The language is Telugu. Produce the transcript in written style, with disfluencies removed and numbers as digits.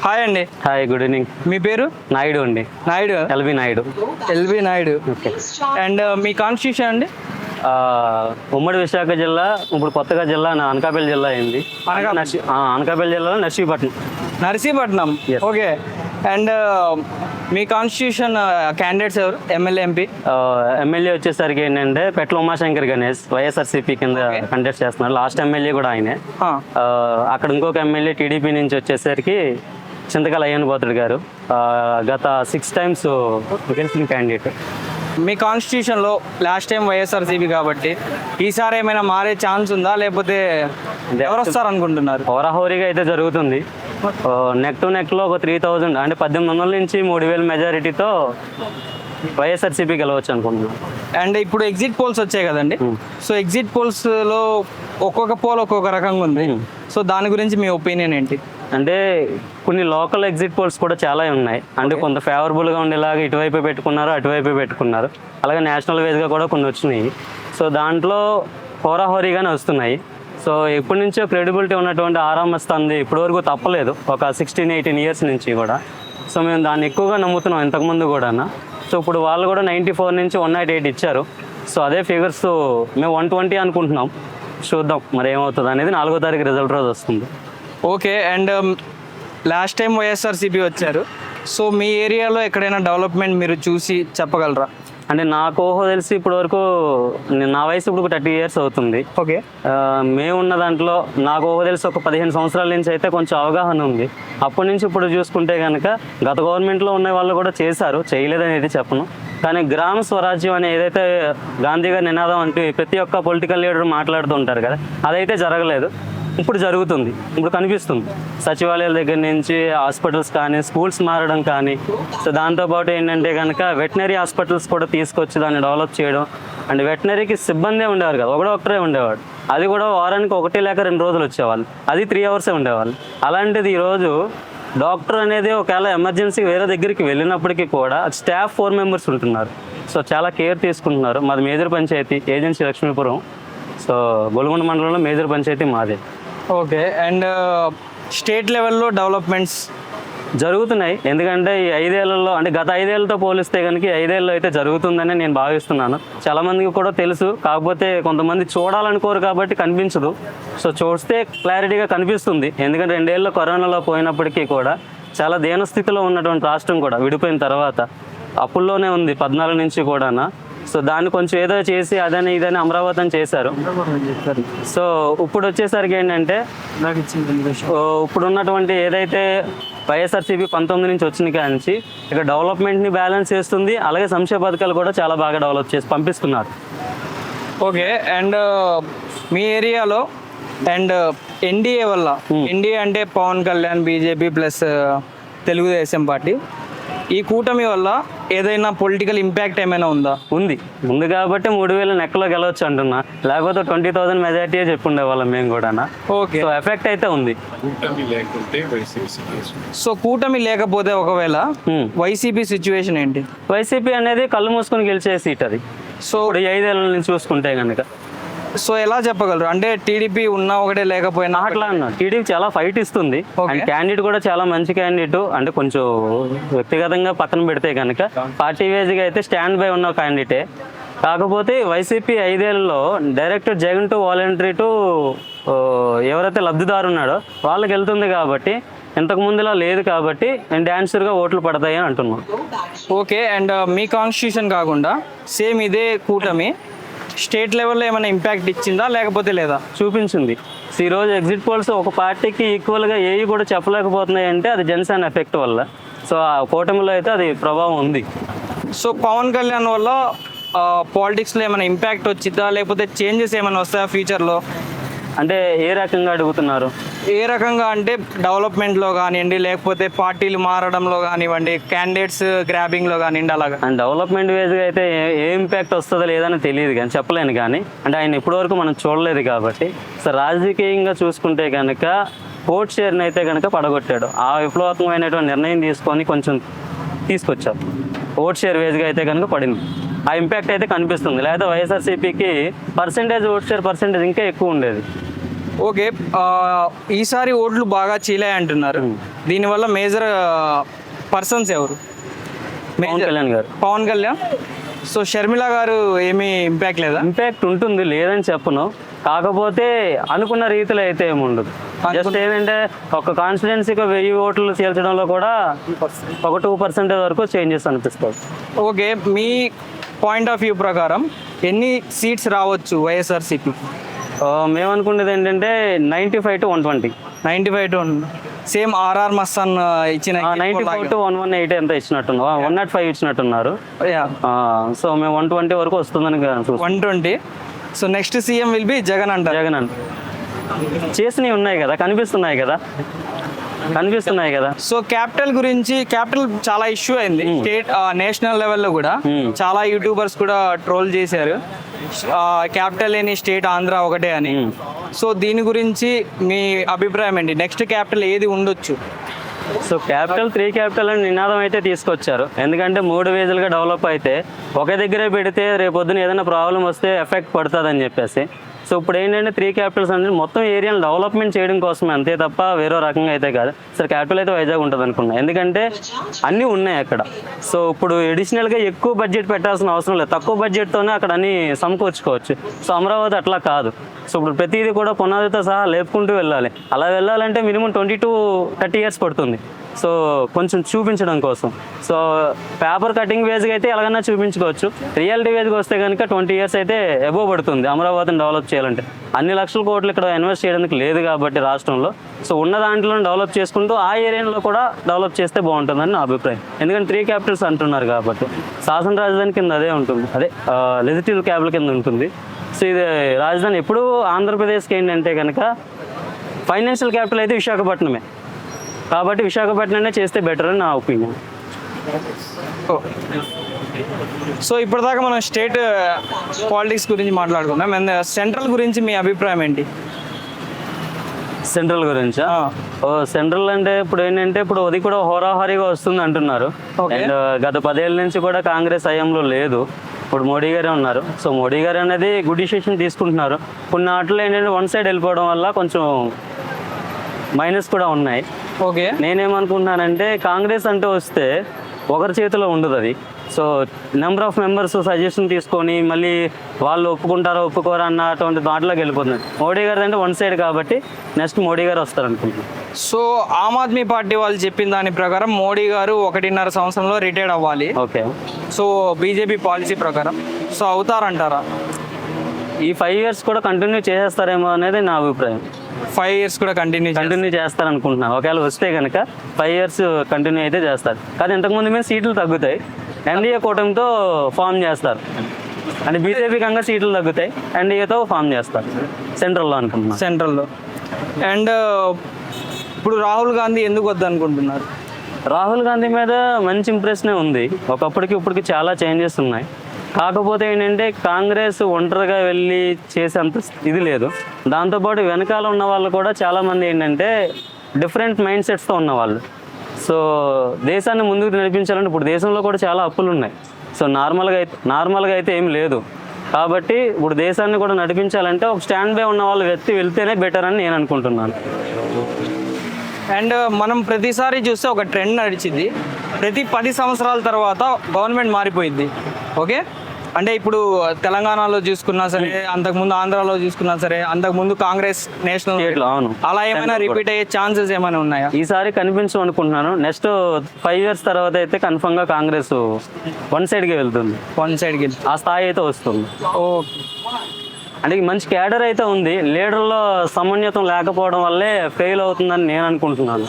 హాయ్ అండి. Hi, good evening. మీ పేరు? నాయుడు అండి. Naidu. LB Naidu. LB Naidu. Okay. And మీ కాన్స్టిట్యూషన్ అండి? ఉమ్మడి విశాఖ జిల్లా, ఇప్పుడు కొత్తగా జిల్లా అనకాపల్లి జిల్లా అయింది. అనకాపల్లి జిల్లాలో Narsipatnam. Narsipatnam. Yes. Okay. And మీ కాన్స్టిట్యూషన్ క్యాండిడేట్స్ ఎవరు? MLA, MP? ఎమ్మెల్యే వచ్చేసరికి ఏంటంటే పెట్ల ఉమాశంకర్ గణేష్ వైఎస్ఆర్సీపీ కింద కంటెస్ట్ చేస్తున్నారు. లాస్ట్ ఎమ్మెల్యే కూడా ఆయనే. అక్కడ ఇంకొక ఎమ్మెల్యే టీడీపీ నుంచి వచ్చేసరికి చింతకాల అయ్యన్ పోతుడు గారు, గత 6 times గెలిచిన క్యాండిడేట్. మీ కాన్స్టిట్యూషన్లో లాస్ట్ టైం వైఎస్ఆర్సీపీ కాబట్టి ఈసారి ఏమైనా మారే ఛాన్స్ ఉందా, లేకపోతే ఎవరు వస్తారు అనుకుంటున్నారు? హోరాహోరీగా అయితే జరుగుతుంది. నెక్ టు నెక్లో ఒక 3000 అంటే 1800 నుంచి 3000 మెజారిటీతో వైఎస్ఆర్సీపీ గెలవచ్చు అనుకుంటున్నాను. అండ్ ఇప్పుడు ఎగ్జిట్ పోల్స్ వచ్చాయి కదండి. సో ఎగ్జిట్ పోల్స్లో ఒక్కొక్క పోల్ ఒక్కొక్క రకంగా ఉంది. సో దాని గురించి మీ ఒపీనియన్ ఏంటి? అంటే కొన్ని లోకల్ ఎగ్జిట్ పోల్స్ కూడా చాలా ఉన్నాయి. అంటే కొంత ఫేవరబుల్గా ఉండేలాగా ఇటువైపు పెట్టుకున్నారు, అటువైపు పెట్టుకున్నారు. అలాగే నేషనల్ వైజ్గా కూడా కొన్ని వచ్చినాయి. సో దాంట్లో హోరాహోరీగానే వస్తున్నాయి. సో ఎప్పటి నుంచో క్రెడిబిలిటీ ఉన్నటువంటి ఆరామస్తుంది ఇప్పటివరకు తప్పలేదు, ఒక 16-18 years నుంచి కూడా. సో మేము దాన్ని ఎక్కువగా నమ్ముతున్నాం ఇంతకుముందు కూడా. సో ఇప్పుడు వాళ్ళు కూడా 94 నుంచి 108 ఇచ్చారు. సో అదే ఫిగర్స్ మేము 120 అనుకుంటున్నాం. చూద్దాం మరి ఏమవుతుంది అనేది. 4వ తారీఖు రిజల్ట్ రోజు వస్తుంది. Okay. And last time YSRCP వచ్చారు. సో మీ ఏరియాలో ఎక్కడైనా డెవలప్మెంట్ మీరు చూసి చెప్పగలరా? అంటే నాకు ఊహ తెలిసి ఇప్పటి వరకు, నా వయసు ఇప్పుడు 30 years అవుతుంది. ఓకే. మేము ఉన్న దాంట్లో నాకు ఊహ తెలిసి ఒక 15 సంవత్సరాల నుంచి అయితే కొంచెం అవగాహన ఉంది. అప్పటి నుంచి ఇప్పుడు చూసుకుంటే కనుక గత గవర్నమెంట్లో ఉన్న వాళ్ళు కూడా చేశారు, చేయలేదని అయితే చెప్పను. కానీ గ్రామ స్వరాజ్యం అనే ఏదైతే గాంధీ గారి నినాదం అంటే ప్రతి ఒక్క పొలిటికల్ లీడర్ మాట్లాడుతూ ఉంటారు కదా, అదైతే జరగలేదు. ఇప్పుడు జరుగుతుంది, ఇప్పుడు కనిపిస్తుంది. సచివాలయాల దగ్గర నుంచి హాస్పిటల్స్ కానీ, స్కూల్స్ మారడం కానీ. సో దాంతోపాటు ఏంటంటే కనుక వెటనరీ హాస్పిటల్స్ కూడా తీసుకొచ్చి దాన్ని డెవలప్ చేయడం. అండ్ వెటనరీకి సిబ్బందే ఉండేవారు కదా, ఒకటే ఉండేవాడు. అది కూడా వారానికి 1 లేక 2 రోజులు వచ్చేవాళ్ళు, అది 3 hours ఉండేవాళ్ళు. అలాంటిది ఈరోజు డాక్టర్ అనేది ఒకవేళ ఎమర్జెన్సీ వేరే దగ్గరికి వెళ్ళినప్పటికీ కూడా స్టాఫ్ 4 members ఉంటున్నారు. సో చాలా కేర్ తీసుకుంటున్నారు. మాది major panchayat, agency Lakshmipuram. So Golugonda మండలంలో మేజర్ పంచాయతీ మాదే. ఓకే. అండ్ స్టేట్ లెవెల్లో డెవలప్మెంట్స్ జరుగుతున్నాయి. ఎందుకంటే ఈ 5 ఏళ్లలో, అంటే గత 5 ఏళ్లతో పోలిస్తే కనుక 5 ఏళ్ళలో అయితే జరుగుతుందని నేను భావిస్తున్నాను. చాలామందికి కూడా తెలుసు, కాకపోతే కొంతమంది చూడాలనుకోరు కాబట్టి కనిపించదు. సో చూస్తే క్లారిటీగా కనిపిస్తుంది. ఎందుకంటే 2 ఏళ్ళు కరోనాలో పోయినప్పటికీ కూడా చాలా దీనస్థితిలో ఉన్నటువంటి రాష్ట్రం కూడా విడిపోయిన తర్వాత అప్పుల్లోనే ఉంది 14 నుంచి కూడా. సో దాన్ని కొంచెం ఏదో చేసి అదని ఇదని అమరావతి అని చేశారు. సో ఇప్పుడు వచ్చేసరికి ఏంటంటే ఇప్పుడు ఉన్నటువంటి ఏదైతే వైఎస్ఆర్సీపీ 19 నుంచి వచ్చిన కాంచి ఇక డెవలప్మెంట్ని బ్యాలెన్స్ చేస్తుంది. అలాగే సంక్షేమ పథకాలు కూడా చాలా బాగా డెవలప్ చేసి పంపిస్తున్నారు. ఓకే. అండ్ మీ ఏరియాలో అండ్ ఎన్డీఏ వల్ల, ఎన్డీఏ అంటే Pawan Kalyan, BJP plus Telugu Desam party, ఈ కూటమి వల్ల ఏదైనా పొలిటికల్ ఇంపాక్ట్ ఏమైనా ఉందా? ఉంది కాబట్టి 3000 నెక్కలో గెలవచ్చు అంటున్నా. లేకపోతే 20,000 మెజార్టీ చెప్పుండే వాళ్ళం మేము కూడా. ఓకే. సో ఎఫెక్ట్ అయితే ఉంది. సో కూటమి లేకపోతే ఒకవేళ వైసీపీ సిచ్యువేషన్ ఏంటి? వైసీపీ అనేది కళ్ళు మూసుకొని గెలిచే సీట్ అది. సో ఇప్పుడు 5 ఏళ్ళ నుంచి చూసుకుంటే కనుక. సో ఎలా చెప్పగలరు? అంటే టీడీపీ ఉన్నా ఒకటే, లేకపోయినా అట్లా అన్నా. టీడీపీ చాలా ఫైట్ ఇస్తుంది. అండ్ క్యాండిడేట్ కూడా చాలా మంచి క్యాండిడేట్. అంటే కొంచెం వ్యక్తిగతంగా పక్కన పెడితే కనుక పార్టీ వేజ్గా అయితే స్టాండ్ బై ఉన్న క్యాండిడేటే. కాకపోతే వైసీపీ 5 ఏళ్ళలో direct Jagan to voluntary to ఎవరైతే లబ్ధిదారు ఉన్నాడో వాళ్ళకి వెళ్తుంది కాబట్టి, ఇంతకు ముందులా లేదు కాబట్టి డాన్సర్గా ఓట్లు పడతాయి అని అంటున్నాం. ఓకే. అండ్ మీ కాన్స్టిట్యూషన్ కాకుండా సేమ్ ఇదే కూటమి స్టేట్ లెవెల్లో ఏమైనా ఇంపాక్ట్ ఇచ్చిందా, లేకపోతే లేదా? చూపించింది. ఈరోజు ఎగ్జిట్ పోల్స్ ఒక పార్టీకి ఈక్వల్గా ఏవి కూడా చెప్పలేకపోతున్నాయి అంటే అది జనసేన ఎఫెక్ట్ వల్ల. సో ఆ కూటమిలో అయితే అది ప్రభావం ఉంది. సో పవన్ కళ్యాణ్ వల్ల పాలిటిక్స్లో ఏమైనా ఇంపాక్ట్ వచ్చిందా, లేకపోతే చేంజెస్ ఏమైనా వస్తాయా ఫ్యూచర్లో? అంటే ఏ రకంగా అడుగుతున్నారు? ఏ రకంగా అంటే డెవలప్మెంట్లో కానివ్వండి, లేకపోతే పార్టీలు మారడంలో కానివ్వండి, క్యాండిడేట్స్ గ్రాబింగ్లో కానివ్వండి, అలాగా. అండ్ డెవలప్మెంట్ వేజ్గా అయితే ఏ ఇంపాక్ట్ వస్తుందో లేదని తెలియదు, కానీ చెప్పలేను. కానీ అంటే ఆయన ఇప్పటివరకు మనం చూడలేదు కాబట్టి. సో రాజకీయంగా చూసుకుంటే కనుక ఓట్ షేర్ని అయితే కనుక పడగొట్టాడు. ఆ విప్లవాత్మకమైనటువంటి నిర్ణయం తీసుకొని కొంచెం తీసుకొచ్చారు. ఓట్ షేర్ వేజ్గా అయితే కనుక పడింది. ఆ ఇంపాక్ట్ అయితే కనిపిస్తుంది. లేదా వైఎస్ఆర్సీపీకి ఓట్ షేర్ పర్సెంటేజ్ ఇంకా ఎక్కువ ఉండేది. ఓకే, ఈసారి ఓట్లు బాగా చీలాయి అంటున్నారు. దీనివల్ల మేజర్ పర్సన్స్ ఎవరు? పవన్ కళ్యాణ్ గారు. పవన్ కళ్యాణ్. సో షర్మిల గారు ఏమీ ఇంపాక్ట్ లేదా? ఇంపాక్ట్ ఉంటుంది, లేదని చెప్పను. కాకపోతే అనుకున్న రీతిలో అయితే ఏమి ఉండదు. జస్ట్ ఏంటంటే ఒక కాన్స్టిట్యున్సీకి 1000 ఓట్లు చేర్చడంలో కూడా ఒక 2% వరకు చేంజెస్ అనిపిస్తుంది. Okay, me point of view ప్రకారం ఎన్ని సీట్స్ రావచ్చు వైఎస్ఆర్సీపీ? మేమనుకునేది ఏంటంటే 95 to 120. 95 to same RR Mastan ఇచ్చిన 94 to 118 ఎంత ఇచ్చినట్టున్నారు, 105 ఇచ్చినట్టున్నారు. సో మేము 120 వరకు వస్తుందని చూస్తాం. 120. So next CM will be Jagan అంటారు. జగన్ అంట చేసినవి ఉన్నాయి కదా, కనిపిస్తున్నాయి కదా. సో క్యాపిటల్ గురించి, క్యాపిటల్ చాలా ఇష్యూ అయింది స్టేట్ నేషనల్ లెవెల్లో కూడా. చాలా యూట్యూబర్స్ కూడా ట్రోల్ చేశారు క్యాపిటల్ లేని స్టేట్ ఆంధ్ర ఒకటే అని. సో దీని గురించి మీ అభిప్రాయం ఏంటి? నెక్స్ట్ క్యాపిటల్ ఏది ఉండొచ్చు? సో క్యాపిటల్ 3 క్యాపిటల్ అని నినాదం అయితే తీసుకొచ్చారు. ఎందుకంటే 3 వేజులుగా డెవలప్ అయితే ఒకే దగ్గరే పెడితే రేపొద్దున ఏదైనా ప్రాబ్లం వస్తే ఎఫెక్ట్ పడుతుందని చెప్పేసి. సో ఇప్పుడు ఏంటంటే 3 క్యాపిటల్స్ అనేది మొత్తం ఏరియాను డెవలప్మెంట్ చేయడం కోసమే, అంతే తప్ప వేరే రకంగా అయితే కాదు. సరే క్యాపిటల్ అయితే వైజాగ్ ఉంటుంది అనుకున్నా, ఎందుకంటే అన్నీ ఉన్నాయి అక్కడ. సో ఇప్పుడు అడిషనల్గా ఎక్కువ బడ్జెట్ పెట్టాల్సిన అవసరం లేదు, తక్కువ బడ్జెట్తోనే అక్కడ అన్నీ సమకూర్చుకోవచ్చు. సో అమరావతి అట్లా కాదు. సో ఇప్పుడు ప్రతిదీ కూడా పునాదితో సహా లేపుకుంటూ వెళ్ళాలి. అలా వెళ్ళాలంటే మినిమం 20 to 30 years పడుతుంది. సో కొంచెం చూపించడం కోసం. సో పేపర్ కటింగ్ వేజ్గా అయితే ఎలాగైనా చూపించుకోవచ్చు. రియాలిటీ వేజ్గా వస్తే కనుక 20 years అయితే అబోవ్ పడుతుంది అమరావతిని డెవలప్ చేయాలంటే. అన్ని లక్షల కోట్లు ఇక్కడ ఇన్వెస్ట్ చేయడానికి లేదు కాబట్టి రాష్ట్రంలో. సో ఉన్న దాంట్లో డెవలప్ చేసుకుంటూ ఆ ఏరియాలో కూడా డెవలప్ చేస్తే బాగుంటుందని నా అభిప్రాయం. ఎందుకంటే 3 క్యాపిటల్స్ అంటున్నారు కాబట్టి శాసన రాజధాని కింద అదే ఉంటుంది, అదే లెజిస్లేటివ్ క్యాపిటల్ కింద ఉంటుంది. సో ఇది రాజధాని ఎప్పుడు ఆంధ్రప్రదేశ్కి ఏంటంటే కనుక ఫైనాన్షియల్ క్యాపిటల్ అయితే విశాఖపట్నమే కాబట్టి విశాఖపట్నమే చేస్తే బెటర్ అని నా ఒపీనియన్. సో ఇప్పటిదాకా మనం స్టేట్ పాలిటిక్స్ గురించి మాట్లాడుకున్నాం. అండ్ సెంట్రల్ గురించి మీ అభిప్రాయం ఏంటి? సెంట్రల్ గురించా? సెంట్రల్ అంటే ఇప్పుడు ఏంటంటే ఇప్పుడు అది కూడా హోరాహోరీగా వస్తుంది అంటున్నారు. అండ్ గత 10 ఏళ్ళ నుంచి కూడా కాంగ్రెస్ హయాంలో లేదు, ఇప్పుడు మోడీ గారే ఉన్నారు. సో మోడీ గారు అనేది గుడ్ డిసిషన్ తీసుకుంటున్నారు. కొన్ని ఆటలు ఏంటంటే వన్ సైడ్ వెళ్ళిపోవడం వల్ల కొంచెం మైనస్ కూడా ఉన్నాయి. ఓకే, నేనేమనుకుంటున్నానంటే కాంగ్రెస్ అంటూ వస్తే ఒకరి చేతిలో ఉండదు అది. So number of members suggestion తీసుకొని మళ్ళీ వాళ్ళు ఒప్పుకుంటారో ఒప్పుకోరా అన్నటువంటి దాంట్లోకి వెళ్ళిపోతుంది. మోడీ గారు అంటే వన్ సైడ్ కాబట్టి నెక్స్ట్ మోడీ గారు వస్తారు అనుకుంటున్నాను. సో ఆమ్ ఆద్మీ పార్టీ వాళ్ళు చెప్పిన దాని ప్రకారం మోడీ గారు 1.5 సంవత్సరంలో రిటైర్డ్ అవ్వాలి. ఓకే, సో బీజేపీ పాలసీ ప్రకారం సో అవుతారంటారా? ఈ 5 years కూడా కంటిన్యూ చేసేస్తారేమో అనేది నా అభిప్రాయం. 5 years కూడా కంటిన్యూ చేస్తారనుకుంటున్నాను. ఒకవేళ వస్తే కనుక 5 years కంటిన్యూ అయితే చేస్తారు. కానీ ఇంతకుముందు మీద సీట్లు తగ్గుతాయి, ఎన్డీఏ కూటమితో ఫామ్ చేస్తారు. అంటే బీజేపీ కంగా సీట్లు తగ్గుతాయి, ఎన్డీఏతో ఫామ్ చేస్తారు సెంట్రల్లో అనుకుంటున్నాను. సెంట్రల్లో. అండ్ ఇప్పుడు రాహుల్ గాంధీ ఎందుకు వద్దనుకుంటున్నారు? రాహుల్ గాంధీ మీద మంచి ఇంప్రెషనే ఉంది. ఒకప్పటికి ఇప్పటికి చాలా చేంజెస్ ఉన్నాయి. కాకపోతే ఏంటంటే కాంగ్రెస్ ఒంటరిగా వెళ్ళి చేసేంత ఇది లేదు. దాంతోపాటు వెనకాల ఉన్న వాళ్ళు కూడా చాలామంది ఏంటంటే డిఫరెంట్ మైండ్ సెట్స్తో ఉన్నవాళ్ళు. సో దేశాన్ని ముందుకు నడిపించాలంటే ఇప్పుడు దేశంలో కూడా చాలా అప్పులు ఉన్నాయి. సో నార్మల్గా అయితే ఏం లేదు. కాబట్టి ఇప్పుడు దేశాన్ని కూడా నడిపించాలంటే ఒక స్టాండ్ బై ఉన్న వాళ్ళు వెళ్తేనే బెటర్ అని నేను అనుకుంటున్నాను. అండ్ మనం ప్రతిసారి చూస్తే ఒక ట్రెండ్ నడిచింది, ప్రతి 10 సంవత్సరాల తర్వాత గవర్నమెంట్ మారిపోయింది. ఓకే, అంటే ఇప్పుడు తెలంగాణలో చూసుకున్నా సరే, అంతకుముందు ఆంధ్రాలో చూసుకున్నా సరే, అంతకుముందు కాంగ్రెస్ నేషనల్, అవును, అలా ఏమైనా రిపీట్ అయ్యే ఛాన్సెస్ ఏమైనా ఉన్నాయా? ఈసారి కనిపించం అనుకుంటున్నాను. నెక్స్ట్ 5 years తర్వాత అయితే కన్ఫర్మ్గా కాంగ్రెస్ వన్ సైడ్కి వెళ్తుంది. ఆ స్థాయి అయితే వస్తుంది. ఓకే, అంటే మంచి క్యాడర్ అయితే ఉంది, లీడర్లో సమన్వయం లేకపోవడం వల్లే ఫెయిల్ అవుతుందని నేను అనుకుంటున్నాను.